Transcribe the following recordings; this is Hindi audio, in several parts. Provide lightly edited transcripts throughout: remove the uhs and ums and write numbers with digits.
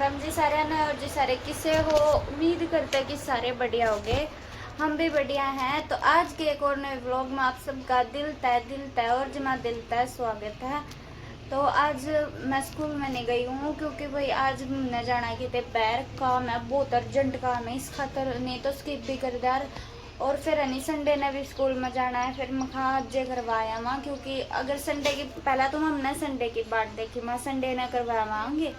राम जी सारे ने और जी सारे किसे हो। उम्मीद करते हैं कि सारे बढ़िया होंगे। हम भी बढ़िया हैं। तो आज के एक और नए व्लॉग में आप सबका दिल तय और जमा दिल तय स्वागत है। तो आज मैं स्कूल में नहीं गई हूँ क्योंकि भाई आज हमने जाना कि ते पैर काम है, बहुत अर्जेंट काम है, इस खातर नहीं तो स्किप भी कर दे। और फिर नहीं संडे ने भी स्कूल में जाना है, फिर मैं आज करवाया वहाँ क्योंकि अगर संडे की पहला तो हमने संडे की बात देखी, मैं संडे ने करवाया वहाँगे।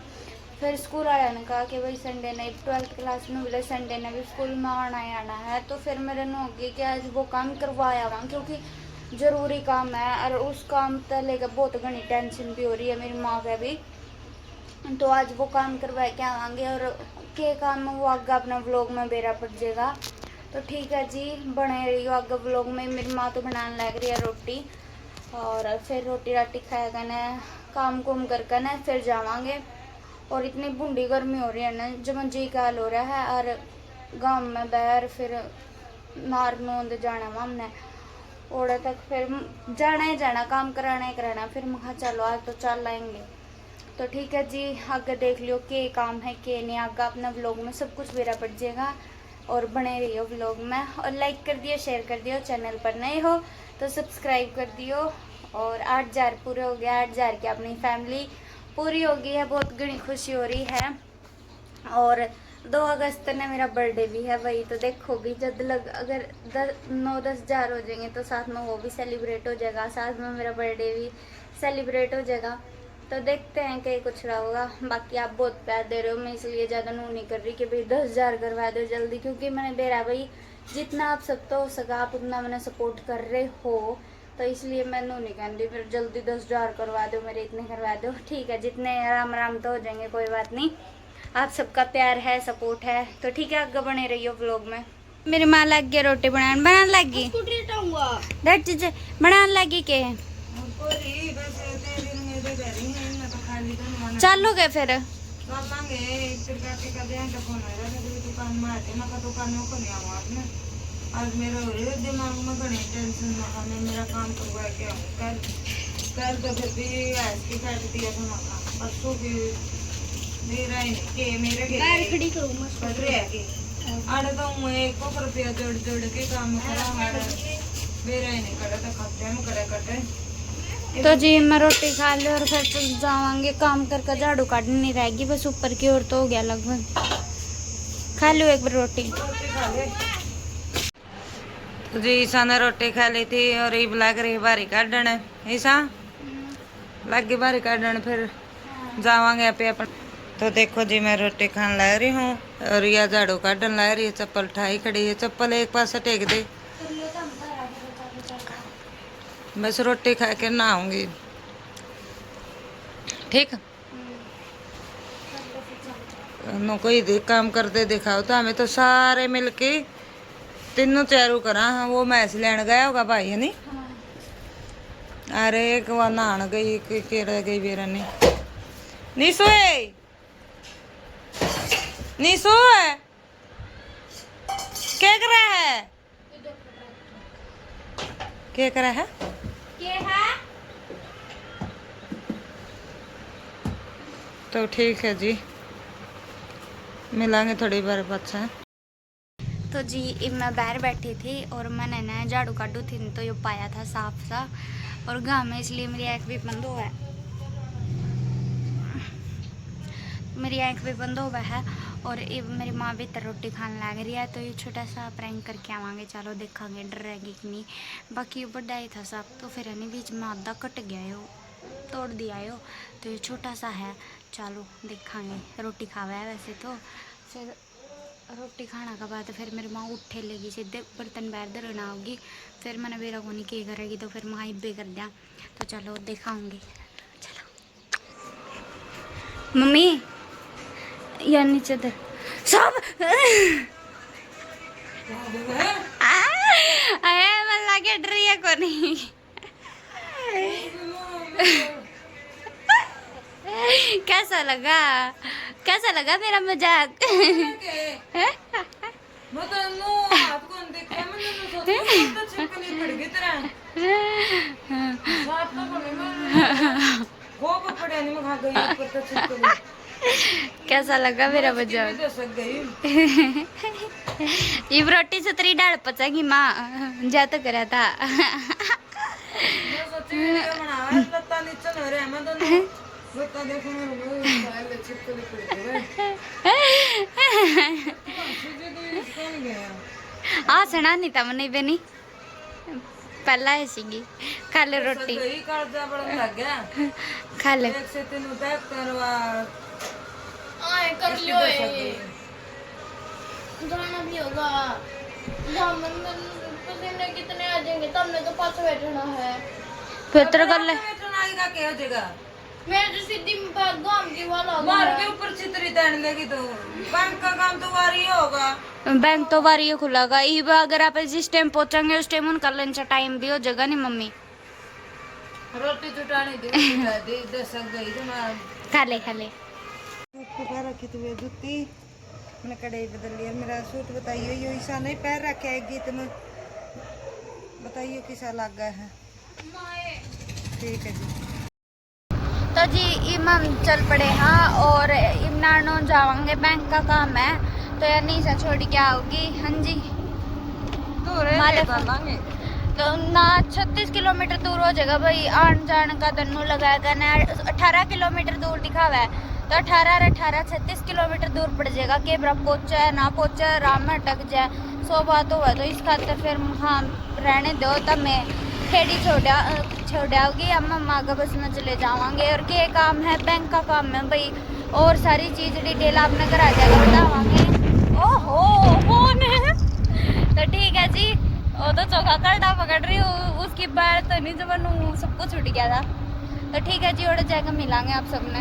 फिर स्कूल वाला ने कहा कि भाई संडे ने 12th क्लास में बोले संडे ने भी स्कूल में आना ही आना है। तो फिर मेरे ने होगी कि आज वो काम करवाया वहाँ क्योंकि ज़रूरी काम है और उस काम को लेकर बहुत घनी टेंशन भी हो रही है मेरी माँ का भी। तो आज वो काम करवा के आवाएंगे और के काम वो आगे अपना व्लॉग में बेरा पड़ जाएगा। तो ठीक है जी, बने रही हो आगे व्लॉग में। मेरी माँ तो बनाने लग रही है रोटी और फिर रोटी राटी खाएगा ना, काम कुम करके ना फिर जावांगे। और इतनी बूंदी गर्मी हो रही है ना, जब जी काल हो रहा है और गांव में बाहर फिर नार नोंद जाना वहाँ हमने ओड़ा तक फिर जाना ही जाना, काम कराना ही कराना। फिर मैं कहा चलो आज तो चल आएंगे। तो ठीक है जी, आगे देख लियो के काम है के नहीं, आगे अपना व्लॉग में सब कुछ मेरा पड़ जाएगा। और बने रहियो व्लॉग में और लाइक कर दियो, शेयर कर दियो, चैनल पर नए हो तो सब्सक्राइब कर दियो। और 8,000 पूरे हो गया, 8,000 की अपनी फैमिली पूरी हो गई है, बहुत घनी खुशी हो रही है। और 2 अगस्त ने मेरा बर्थडे भी है वही, तो देखो भी जब लग अगर 9-10 हज़ार हो जाएंगे तो साथ में वो भी सेलिब्रेट हो जाएगा, साथ में मेरा बर्थडे भी सेलिब्रेट हो जाएगा। तो देखते हैं कि कुछ रहा होगा। बाकी आप बहुत प्यार दे रहे हो, मैं इसलिए ज़्यादा नू नहीं कर रही कि भाई 10,000 करवा दो जल्दी, क्योंकि मैंने दे रहा भाई जितना आप सब तो हो सका आप उतना मैंने सपोर्ट कर रहे हो। तो इसलिए मैं नू नहीं कहती फिर जल्दी 10,000 करवा दो मेरे, इतने करवा दो। ठीक है, जितने आराम आराम तो हो जाएंगे, कोई बात नहीं। आप सबका प्यार है, सपोर्ट है। तो ठीक है, आगे बने रहियो व्लॉग में। मेरी माँ लग गई रोटी बनाने लग गई, बनाने लगी के चालू गए फिर आज मेरा दिमाग में घनी टेंशन में मेरा काम करवा के कल तो फिर भी ऐसी काट दिया था परसों भी मेरा के मेरे के खड़ी करूं मैं कर रहे है कि आड़े तो मैं एक को रुपया जोड़ जोड़ के काम करा हमारा मेरा ही नहीं करे तो खत्ते में करे करते। तो जी मैं रोटी खा ली और फिर तो जावांगे काम करके, झाड़ू काटनी नहीं रहेगी, बस ऊपर की ओर तो हो गया लगभग। खा लो एक बार रोटी खा ले। तो जी ईसा ने रोटी खा ली थी और ये लग रही बारी काटन। ईसा लग गई बारी काटन, फिर जावांगे आप अपन। तो देखो जी मैं रोटी खान ला रही हूँ और यह झाड़ू काटन ला रही है। चप्पल ठाई खड़ी है, चप्पल एक पास टेक दे, बस रोटी खा के नहाऊंगी। ठीक नो कोई काम करते दिखाओ तो हमें तो सारे मिलके तीनों चारू करा। हाँ वो मैच लेन गया होगा भाई है नी। अरे एक बार नहान गई के रह गई बेरा ने नीसू है नीसू है क्या कर रहा है, क्या कर रहा है तो ठीक है जी, मिलांगे थोड़ी बार बच्चा। तो जी मैं बाहर बैठी थी और मैंने ना झाड़ू काटू थी तो ये पाया था साफ सा और गाँव में, इसलिए मेरी आँख भी बंद हुआ है, मेरी आँख भी बंद हुआ है। और मेरी माँ भी इतना रोटी खाने लग रही है, तो ये छोटा सा प्रैंक करके आवांगे। चलो देखांगे डर रहेगी कि नहीं। बाकी बड़ा ही था सब, तो फिर नहीं बीच में आधा कट गया हो, तोड़ दिया हो, तो ये छोटा सा है। चलो देखांगे। रोटी खावा है वैसे तो, फिर रोटी खाने के बाद फिर मेरी माँ उठे लेगी, सीधे बर्तन बाहर धरना होगी। फिर मैंने मेरा को नहीं क्या करेगी, तो फिर माँ इब्बे कर दिया। तो चलो दिखाऊंगी। चलो मम्मी या नीचे दर सब अरे मन लगे डरिया को नहीं। कैसा लगा मेरा मजाक? कैसा लगा मेरा मजाक? दसक गई ये रोटी से तेरी डाल पचेगी माँ, जा तो करा था। मैं सोची वीडियो बनावा लत्ता नीचे न रे मैं दोनों लत्ता देखो मेरे साले चिपकली पड़ी है सीधे तो इसको नहीं गया आ सना नहीं था मने बेनी पहला है सीगी खा ले रोटी गई कर्जा बड़ा लग गया खा ले। एक से तीन उतर करवा आए कर लियो ये जाना भी होगा दामन पसीने कितने आ जाएंगे तब मैं तो पास बैठना है फिर तेरे कर ले नाली का क्या हो जाएगा मैं तो सीधी बात गांव की वाला मार के ऊपर छितरी तैन लेगी तो बैंक का काम तो वारी होगा बैंक तो बारी खुलागा ई अगर आप जिस टाइम पहुंचेंगे उस टाइम उनका लंच टाइम भी हो जगह नहीं मम्मी रोटी चुटानी दे दसक गई तो मैं खा ले पका रखी थी जूती मैंने कढ़ाई बदल लिया मेरा सूट बताइए यो ईसा नहीं पैर रखे है गीत में बताइए किसा लग गया है ठीक है जी। तो जी इमाम चल पड़े हाँ और इमनानो जावांगे बैंक का काम है तो यार नहीं सा छोड़ के आओगी। हाँ जी तो ना 36 किलोमीटर दूर हो जाएगा भाई आन जान का दन्नू लगाएगा ना 18 किलोमीटर दूर दिखावा है तो 18 36 किलोमीटर दूर पड़ जाएगा कि बरा पहुंचा ना पहुंचा राम में अटक जाए 100 बात हुआ तो इस खातर फिर हाँ रहने दो तब मैं खेड़ी छोड़ाओगी अम्मा माँ का बस में चले जावांगे और क्या काम है बैंक का काम है भाई और सारी चीज़ डिटेल आपने करा जाएगा बतावांगे। ओहो तो ठीक है जी वो तो चौका करना पकड़ रही हूँ उसकी बात तो नहीं जब सब कुछ छूट गया था तो ठीक है जी और जाकर मिलांगे आप सबने।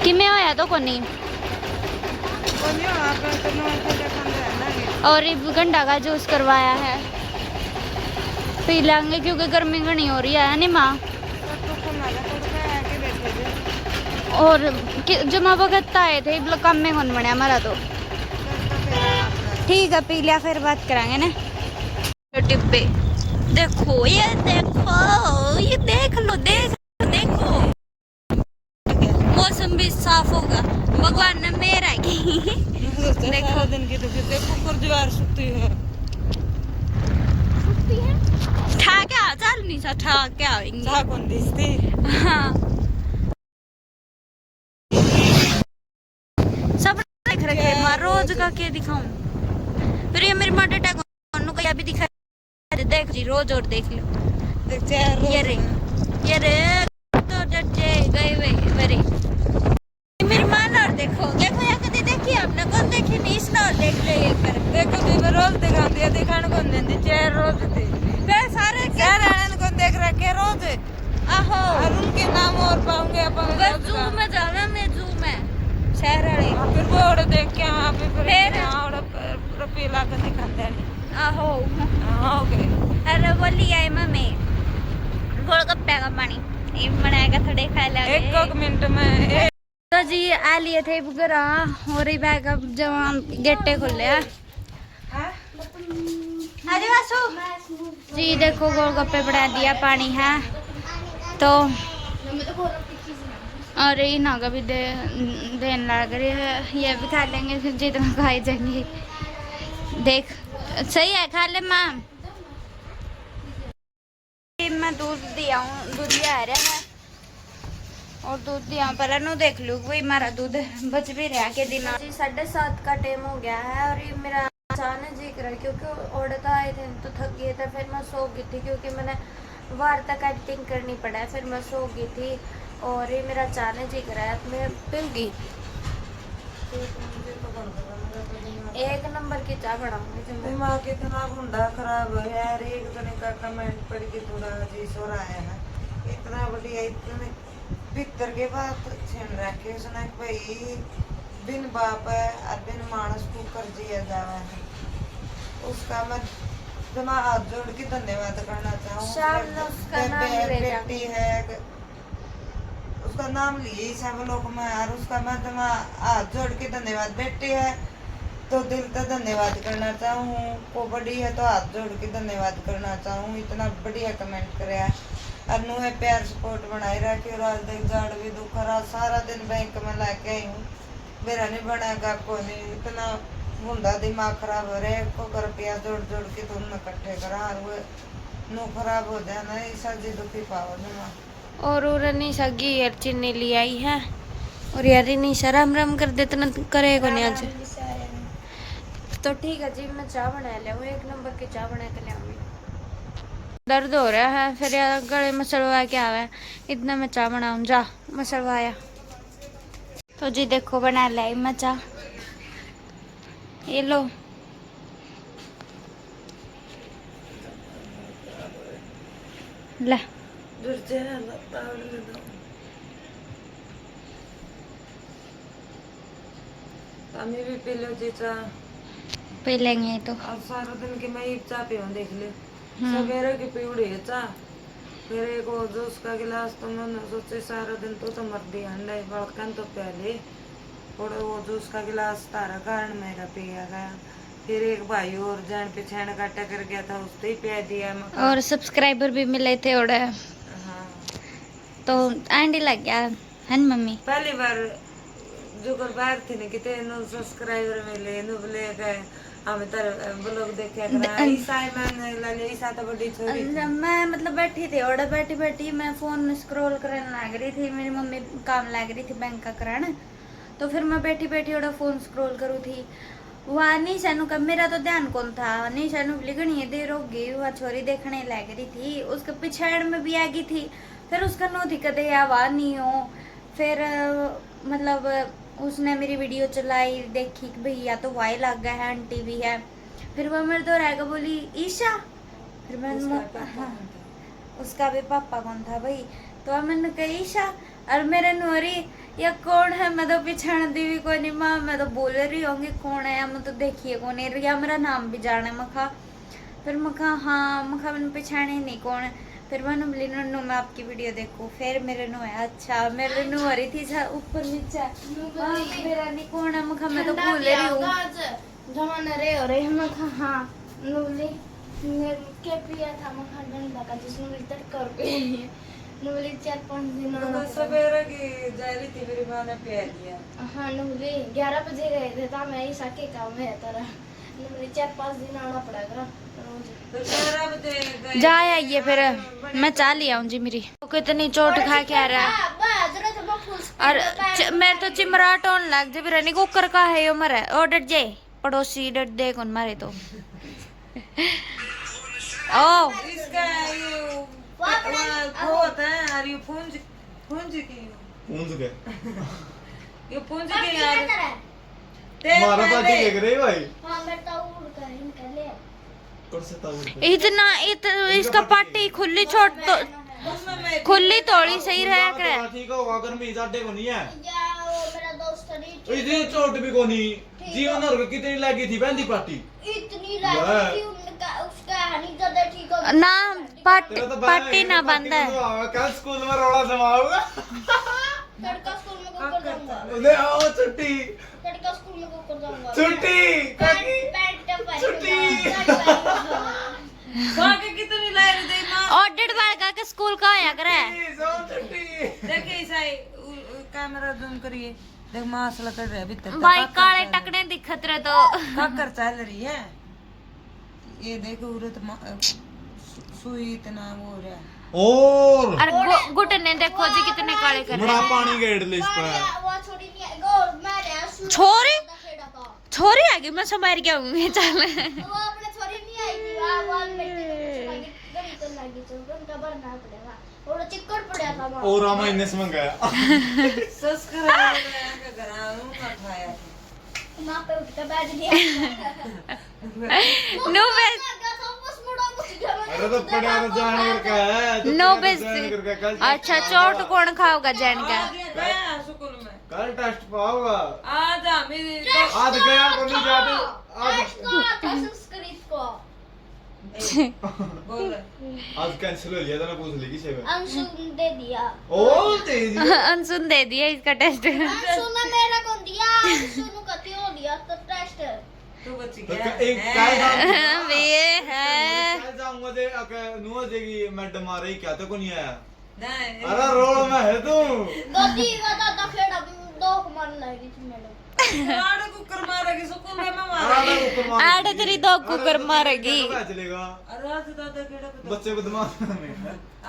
किमें होया तो कोनी और गंडा का जूस करवाया है पी लेंगे क्योंकि गर्मी घनी हो रही है नहीं माँ और जमा वक्त आए थे कम में कौन बने हमारा तो ठीक है पी लिया फिर बात करांगे ना। टिब्बे देखो ये देख लो देखो मौसम भी साफ होगा भगवान ने मेरा की देखो दिन की तो देखो कुर्जवार सुती है ठाक चल नहीं सा ठाक क्या आएंगे कौन दिसती हाँ सब देख रखे मां रोज का क्या दिखाऊं फिर ये मेरी माँ डेटा को कहीं भी दिखा देख जी रोज और देख लो देख ये रे तो डटे गए वे मेरे मेरी माँ और देखो या कभी देखी आपने कौन देखी नहीं इस ना देख ले एक कर देखो दी रोज दिखाती है दिखाने को नहीं देती चेहरे रोज थी फिर सारे शहर को देख रखे रोज आहो और उनके नाम और पाऊंगे अपन बस जू में जाना मैं जू में शहर वाले फिर वो और देख के वहाँ पे फिर और पूरा पीला कर दिखाते हैं आहो ओके अरे बोली आई मम्मी गोलगप्पे का पानी ये बनाएगा थोड़े खा लेंगे एक मिनट में तो जी आ लिए थे बुगरा हो रही बैग अब जब गेटे खुले हैं जी देखो गोलगप्पे बना दिया पानी है तो और इन्हों का भी देने लग रही है ये भी खा लेंगे फिर जितना खाए जाएंगे देख सही है खा ले माँ मैं दूध दिया हूँ दूध आ रहा है और दूध दिया पहले नु देख लूँ वही हमारा दूध बच भी रहा के दिन 7:30 का टाइम हो गया है और ये मेरा अचानक जी कर क्योंकि औरत आए थे तो थक गए थे फिर मैं सो गई थी क्योंकि मैंने वार तक एडिटिंग करनी पड़ा फिर मैं सो गई थी और ये मेरा अचानक जी कर मैं पिल गई एक नंबर की चाय बनाऊंगी दिमाग इतना गुंडा खराब है यार एक जने का कमेंट पढ़ के थोड़ा अजीज हो रहा है इतना बढ़िया इतने भीतर के बात छीन रखे उसने भाई बिन बाप है और बिन मानस को कर दिया जावा है उसका मैं दिमाग हाथ जोड़ के धन्यवाद करना चाहूँ बेटी है उसका नाम लिए सब लोग में और उसका मैं दिमाग हाथ जोड़ के धन्यवाद बेटी है तो दिल से धन्यवाद करना चाहूँ, को बड़ी है तो हाथ जोड़ के धन्यवाद करना चाहूँ। इतना बढ़िया कमेंट कराया अनु है, प्यार सपोर्ट बनाए रखी। और आज तक जाड़ भी दुख रहा, सारा दिन बैंक में लाके आई हूँ, मेरा नहीं बनेगा को नहीं। इतना मुंडा दिमाग खराब हो रहा है, को रुपया जोड़ जोड़ के तुम इकट्ठे करा और वो नो खराब हो जाए ना, ऐसा जी दुखी पाओ दिमाग। और निशा घी और चीनी ले आई है। और यार निशा राम राम कर देते ना करेगा नहीं आज। तो ठीक है जी, मैं चाय बना ले, एक नंबर की चाय बना के ले आऊंगी। दर्द हो रहा है, फिर यार गले में सलवा के आवा है, इतना मैं चाय बनाऊं। जा मसलवाया। तो जी देखो बना लाई मैं चाय, ये लो। ले हमें भी पी लो जी चाह, पी लेंगे तो। अब सारा दिन की मैं एक चाह पीऊँ देख ले, सवेरे की पीउड़ी है चाह, फिर एक वो जूस का गिलास। तो मैंने सोचे सारा दिन तो मर दिया अंडा बड़कन तो पहले, और वो जूस का गिलास तारा कारण मेरा पिया गया। फिर एक भाई और जान पिछाण का टकर गया था, उससे ही पिया दिया मैं। और सब्सक्राइबर भी मिले थे और हाँ, तो आंटी लग गया है न मम्मी। पहली बार जो कर बाहर थी ना कितने नो सब्सक्राइबर मिले, नो बोले गए हमें तर ब्लॉग देखे करा। ईसा मैंने लाले ईसा तो बड़ी छोरी थी। मैं मतलब बैठी थी और बैठी बैठी मैं फोन स्क्रॉल करने लग रही थी, मेरी मम्मी काम लग रही थी बैंक का कराने, तो फिर मैं बैठी बैठी और फोन स्क्रॉल करूँ थी। वहाँ निशानू का मेरा तो ध्यान कौन था, निशानू लिखनी देर होगी, वह छोरी देखने लग रही थी, उसके पिछाड़ में भी आ गई थी। फिर उसका नो दिक्कत है या वहाँ नहीं हो। फिर मतलब उसने मेरी वीडियो चलाई, देखी कि भैया तो वाई लग गया है, आंटी भी है। फिर वह मेरे तो रहेगा बोली ईशा, फिर मैंने हाँ उसका भी पापा कौन था भाई, तो मैंने कहा ईशा, और मेरे नोरी या कौन है, मैं तो पिछाण दी भी कोई नहीं माँ, मैं तो बोल रही होंगी कौन है, मैं तो देखिए कौन है, या मेरा नाम भी जाने मखा। फिर मखा हाँ मखा मैंने पिछाने नहीं कौन है। फिर मैंने बोली नन्नू मैं आपकी वीडियो देखूं, फिर मेरे नो है अच्छा, मेरे नो हो रही थी ऊपर नीचे, मेरा नहीं कौन है मखा, मैं तो भूल रही हूँ। जमाना रे हो रहे मैं कहा हाँ नूली के पिया था मखा डंडा का, जिसमें मेरी तड़का पे नूली 4-5 दिन तो सवेरे की जा रही थी, मेरी माँ ने पिया दिया। हाँ नूली 11 बजे गए थे, तो मैं ईसा के काम है तरह नूली 4-5 दिन आना पड़ेगा रोज। तो 11 बजे गए जा आइए फिर मैं चाह ले आऊँ जी। मेरी तो कितनी चोट खा के आ रहा है, और मेरे तो चिमराट होने लग जाए, फिर कुकर का है यो मरे और डट जाए पड़ोसी डट दे कौन मारे तो। ओ इसका ये वो होता है यार, ये पूंज पूंज की पूंज के ये पूंज की यार मारा पार्टी देख रहे भाई हाँ मैं तो उड़ कर निकले कर सकता हूँ इतना इसका पार्टी खुली छोट तो खुली थोड़ी सही रहा करे। ठीक होगा, गर्मी जाडे को नहीं है, या वो मेरा दोस्त नहीं इतनी चोट भी को नहीं। जीवन और कितनी लगी थी बहन दी पार्टी, इतनी लगी थी उनका, उसका हानि ज्यादा ठीक हो ना पार्टी तेरा तो पार्टी ना बंद है। कल स्कूल में रोड़ा जमाऊंगा, लड़का स्कूल में को कर जाऊंगा, उन्हें आओ छुट्टी लड़का स्कूल में को कर जाऊंगा, छुट्टी पैंट बाकी कितनी लाए रे दे मां और डेढ़ बार का स्कूल का आया करे। छुट्टी देखिए ईसाई कैमरा जूम करिए, देख मासला कर रहा है भीतर भाई काले टकने दिखत रहे तो काकर चल रही है। ये देखो उरत सुई इतना वो हो रहा है। और और घुटने देखो जी कितने काले कर रहे बड़ा हैं। पानी गेट लिस्ट पर वो छोड़ी नहीं गो मैं छोरी छोरी आ गई, मैं समझ गया हूँ चल। वो अपने छोरी नहीं आई थी, वो मिट्टी गली तो लगी तो उनका भरना पड़ेगा, और चिक्कड़ पड़ा था वहां। और रामा इन्हें समझ गया सब्सक्राइब का कराऊं का खाया मां पे उठ के बैठ गया नो बेस अरे तो पड़ा तो जान करके है तो नो पड़ा तो बेस जान करके कल अच्छा चोट कौन खाओगा जैन का। गया स्कूल में कल टेस्ट पाओगा आज मेरी आज गया को नहीं जाते आज संस्कृत को बोल आज कैंसिल हो लिया था, मैं पूछ ली किसी में अंशु दे दिया, ओ तेजी अनसुन दे दिया इसका टेस्ट। अंशु ने मेरा को दिया, अंशु ने कति हो दिया तो टेस्ट तू बच तो गया एक काय वे है काय जाऊंगा दे अके नुआ देगी मैडम आ रही क्या तो को नहीं आया नहीं अरे रोड में है तू दादी का दादा खेड़ा भी दो कमान लगी थी मैडम आड़े कुकर मारेगी सुकून में मैं अरे मारेगी ऊपर मार आड़े तेरी दो कुकर मारेगी क्या चलेगा अरे आज दादा केड़ा पे बच्चे को दिमाग में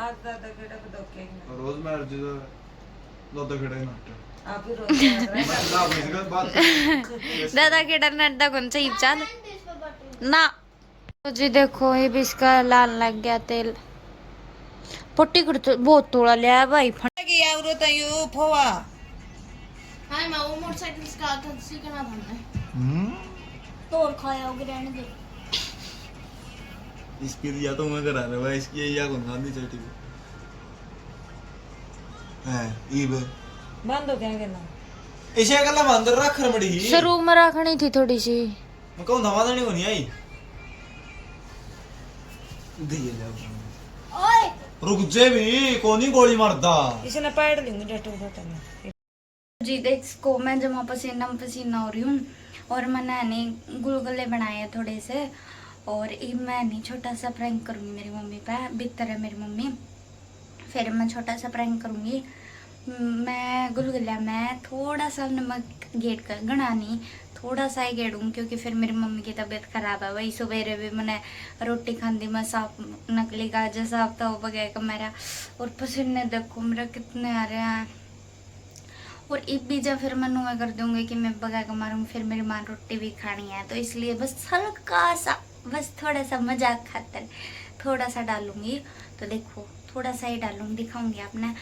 आज दादा केड़ा पे धोखे रोज मैं जो दो खड़े ना आप ही रोज याद रहे मतलब इसका बात दादा के डर नड्डा कौन सा इब्चाद ना तो जी देखो ये भी इसका लाल लग गया तेल पट्टी कर तो बहुत तोड़ा लिया है भाई की औरत तो यू फोवा हां मैं वो मोटरसाइकिल का था सीखना था मैं तोड़ खाया होगे रहने दे इसके दिया तो मैं करा रहा इसकी या कौन गांधी चटी है ईब बंद हो गया ना इसे कला बंद रख रमड़ी शुरू में रखनी थी थोड़ी सी मैं कहूं धमा देनी को नहीं आई दिए जा ओए रुक जे भी कोनी गोली मारदा इसने पैड लूंगी डटू होता नहीं जी देखो मैं जमा पसीना पसीना हो रही हूँ और मैंने नहीं गुलगुले बनाए हैं थोड़े से और ये मैं नहीं छोटा सा प्रैंक करूँगी मेरी मम्मी पे बितर है मेरी मम्मी फिर मैं छोटा सा प्रैंक करूँगी मैं गुलगुला में थोड़ा सा नमक गेड़ कर गणा नहीं थोड़ा सा ही गेड़ूँ क्योंकि फिर मेरी मम्मी की तबीयत खराब है वही सवेरे भी मैंने रोटी खाती मैं साफ नकली गाजर साफ था वो बगैर का मेरा और पसीने देखो मेरा कितने आ रहे हैं और एक भी जब फिर मैं नुआ कर दूंगी कि मैं बगा का मारूंगी फिर मेरी माँ रोटी भी खानी है तो इसलिए बस हल्का सा बस थोड़ा सा मजाक खातर थोड़ा सा डालूंगी तो देखो थोड़ा सा ही डालूंगी दिखाऊंगी आपने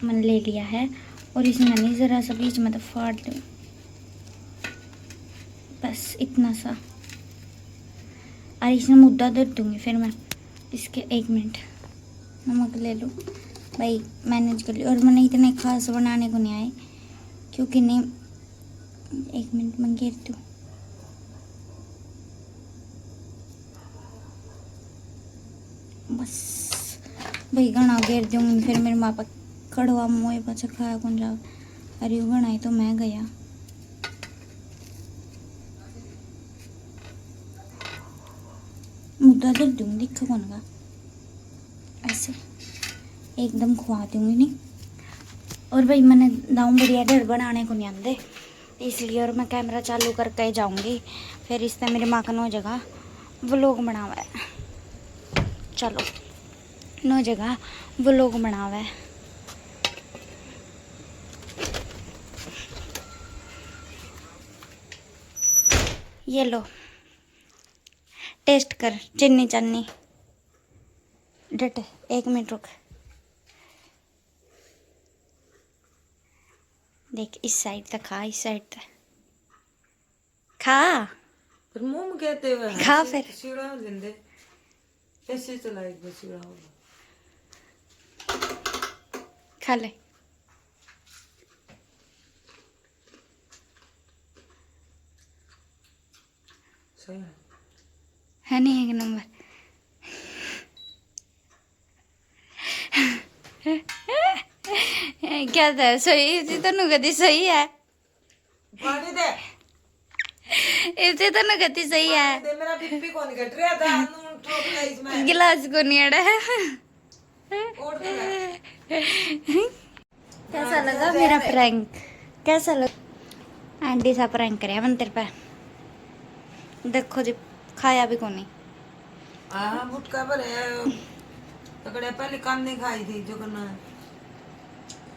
मैंने ले लिया है और इसमें नहीं ज़रा सा बीच में तो फाड़ दूँ बस इतना सा और इसमें मुद्दा दे दूँगी फिर मैं इसके 1 मिनट नमक ले लूँ भाई मैनेज कर लिया और मैंने इतने खास बनाने को नहीं आए क्योंकि नहीं 1 मिनट में गिर दूँ बस भाई घना गिर दूँगी फिर मेरे माँ पापा कड़वा मोए पाचा खाया कौन जाओ अरे वो घना तो मैं गया मुद्दा दे दूँगी दिखा कौन का ऐसे एकदम खुआ दूँगी नहीं और भाई मैंने दाऊँ बढ़िया डर बनाने को नहीं आते इसलिए और मैं कैमरा चालू करके जाऊँगी फिर इस तरह मेरी माँ का 9 जगह व्लॉग बना हुआ है चलो 9 जगह व्लॉग बना हुआ है ये लो टेस्ट कर चन्नी चन्नी डट 1 मिनट रुक देख इस साइड तक खा इस साइड तक खा फिर मुंह में कहते हुए खा फिर सीढ़ा लेंदे ऐसे चला एक बार सीढ़ा होगा खा ले सही है नहीं 1 नंबर क्या था सही इसी तो नुगति सही है पानी दे इसी तो नुगति सही है दे मेरा बीपी कौन घट रहा था नून ठोक दे इसमें गिलास को नहीं अड़ा है और दे कैसा लगा मेरा प्रैंक कैसा लगा आंटी सा प्रैंक करे मन तेरे पे देखो जी खाया भी कोनी हाँ गुटका पर है तकड़े पहले कान्नी खाई थी जो करना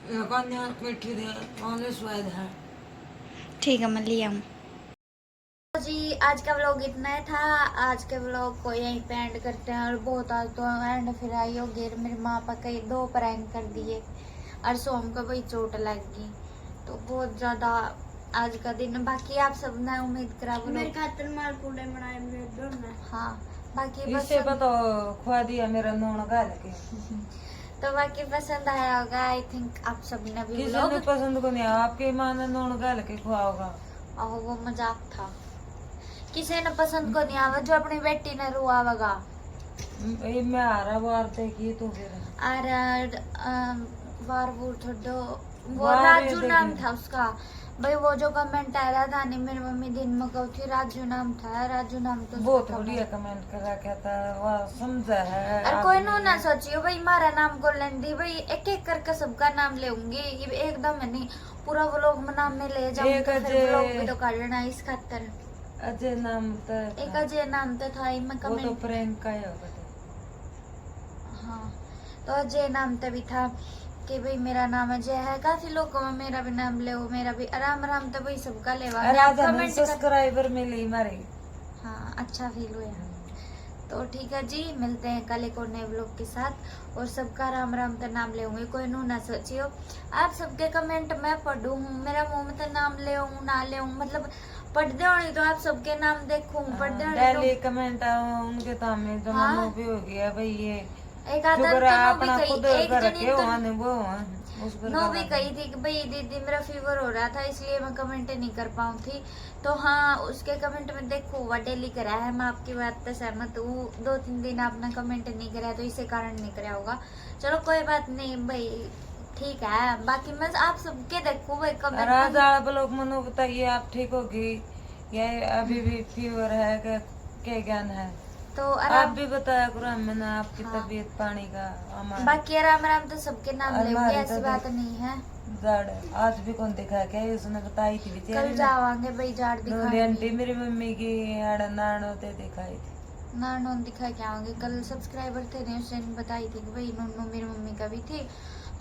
ये कान्नी मीठी थी और स्वाद है ठीक है मैं ले आऊँ जी आज का व्लॉग इतना ही था आज के व्लॉग को यहीं पे एंड करते हैं और बहुत आज तो एंड फिर आई हो गई मेरी माँ पापा कई 2 प्रैंक कर दिए और सोम को वही चोट लग गई तो बहुत ज़्यादा आज का दिन बाकी आप सब ने उम्मीद करा मेरे खातर माल पूड़े बनाए मेरे घर में हाँ बाकी बस इससे तो खुआ दिया मेरा नून गाल के तो बाकी पसंद आया होगा आई थिंक आप सब ने भी किसी व्लॉग ने पसंद को नहीं आपकी माँ ने नून गाल के खुआ होगा और वो मजाक था किसी ने पसंद को नहीं आवा जो अपनी बेटी ने रुआवेगा ये मैं आ रहा बार देखिए तो फिर और वार वो छोड़ो वो वार राजू देखी। नाम था उसका भाई वो जो कमेंट आ रहा था नहीं, मेरी मम्मी दिन में कहू थी राजू नाम था, राजू नाम तो बहुत उसका बढ़िया कमेंट करा क्या था, वह समझा है। अरे कोई नो ना सोचियो भाई हमारा नाम को लेंदी भाई, एक एक करके सबका नाम लेऊंगी, ये एकदम है नहीं पूरा व्लॉग में नाम में ले जाऊंगी एक तो फिर अजय- व्लॉग भी तो काटना इस खातर। अजय नाम था, एक अजय नाम तो था ही, मैं वो तो कमेंट प्रेम का ही होगा। हाँ तो अजय नाम तो भी था कि भाई मेरा नाम अजय है, काफी लोगों में मेरा भी नाम ले, मेरा भी आराम आराम तो भाई सबका लेवा अरे आप आज हमें कमेंट कर। सब्सक्राइबर मिली हमारे। हाँ अच्छा फील हुआ। तो ठीक है जी, मिलते हैं कल एक और नए व्लॉग के साथ, और सबका राम राम का नाम ले होंगे, कोई नू ना सोचियो। आप सबके कमेंट मैं पढ़ू, मेरा मुंह में तो नाम ले ना ले, मतलब पढ़ दे होनी तो आप सबके नाम देखूं, पढ़ दे होनी डेली कमेंट उनके तो हमें हाँ। जमानो भी हो गया भाई, ये तो एक जो आदत करा तो अपना भी खुद कही, एक कर जनी के तो वहां वो उस पर नो भी कही थी कि भाई दीदी मेरा फीवर हो रहा था इसलिए मैं कमेंट नहीं कर पाऊँ थी, तो हाँ उसके कमेंट में देखो हुआ डेली करा है, मैं आपकी बात पे सहमत हूँ, 2-3 दिन आपने कमेंट नहीं करा तो इसी कारण नहीं करा होगा, चलो कोई बात नहीं भाई ठीक है, बाकी मैं आप सबके देखूँ भाई कमेंट। आप लोग मनो बताइए, आप ठीक होगी या अभी भी फीवर है क्या ज्ञान है, तो आप आराम, भी बताया करो हमें ना आपकी हाँ। तबीयत पानी का हमारा बाकी आराम आराम तो सबके नाम और लेंगे, हमारी ऐसी तो बात नहीं है। जड़ आज भी कौन दिखा क्या उसने बताई थी कल बेचारी जावांगे भाई जाड़ ने आंटी दिखाएंगे, मेरी मम्मी की नान होते दिखाई थी। नानों दिखा के आऊंगे, कल सब्सक्राइबर थे ने उस दिन बताई थी कि भाई नोनो मेरी मम्मी का भी थी,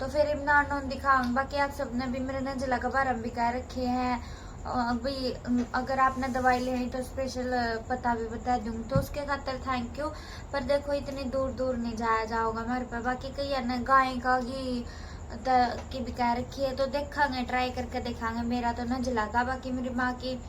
तो फिर नानों दिखाऊंगी। बाकी आप सबने भी मेरे नजला का बारम भी कह रखे हैं, भाई अगर आपने दवाई लेनी तो स्पेशल पता भी बता दूंगी, तो उसके खातर थैंक यू, पर देखो इतनी दूर दूर नहीं जाया जाओगा हमारे पे, बाकी कई है ना गाय का घी की भी कह रखी है, तो देखांगे ट्राई करके देखांगे, मेरा तो नजला का, बाकी मेरी माँ की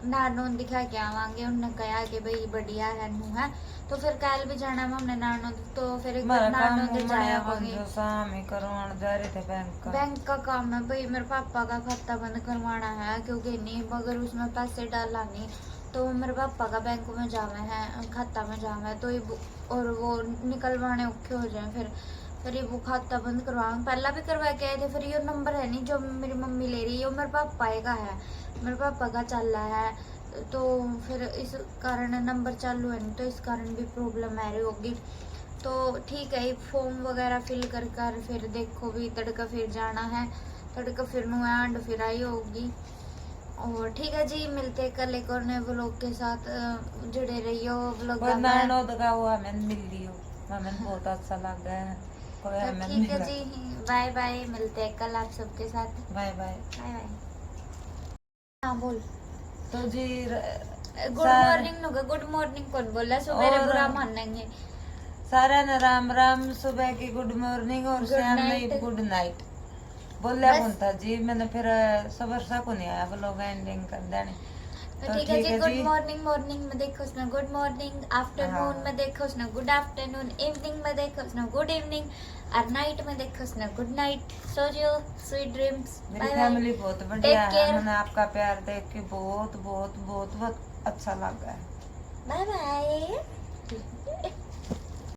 नानों दिखा के आवांगे, उन्होंने कहा कि भाई बढ़िया है नू है, तो फिर कल भी जाना है हमने नानों, तो फिर एक बार नानों दे जाएंगे। जो सामी करवाने जा रहे थे बैंक का काम है भाई, मेरे पापा का खाता बंद करवाना है, क्योंकि नहीं अगर उसमें पैसे डाला नहीं तो मेरे पापा का बैंक में जावे है, खाता में जावे तो ये और वो निकलवाने औखे हो जाए, फिर ये वो खाता बंद करवाऊंगे, पहला भी करवा के आए थे, फिर ये नंबर है नहीं जो मेरी मम्मी ले रही है, वो मेरे पापा का है, मेरे पापा का चल रहा है, तो फिर इस कारण नंबर चालू है नहीं, तो इस कारण भी प्रॉब्लम आ रही होगी, तो ठीक है फॉर्म वगैरह फिल कर फिर देखो भी तड़का फिर जाना है, तड़का फिर एंड फिर आई होगी, और ठीक है जी मिलते हैं कल एक और नए व्लॉग के साथ, जुड़े रहियो व्लॉग में। नानो दगा हुआ हमें मिल लियो, हमें बहुत अच्छा लग गया है, कोई हमें ठीक है मिला। जी, बाय बाय, मिलते हैं कल आप सबके साथ, बाय बाय। Bye bye. हाँ बोल, तो जी गुड मॉर्निंग नुगा, गुड मॉर्निंग कौन बोला, सुबह और- बुरा मानेंगे, सारा ने राम राम, सुबह की गुड मॉर्निंग और Good शाम night. में गुड नाइट बोला बस। कौन था जी, मैंने फिर सबर सा को नहीं आया वो लोग एंडिंग कर देने, तो ठीक है जी, गुड मॉर्निंग मॉर्निंग में देखो उसने गुड मॉर्निंग, आफ्टरनून हाँ। में देखो उसने गुड आफ्टरनून, इवनिंग में देखो उसने गुड इवनिंग, और नाइट में देखो उसने गुड नाइट, सो जो स्वीट ड्रीम्स, मेरी बाय बाय, फैमिली बहुत बढ़िया Take है, care. मैंने आपका प्यार देख के बहुत बहुत बहुत बहुत अच्छा लगा है। Bye bye.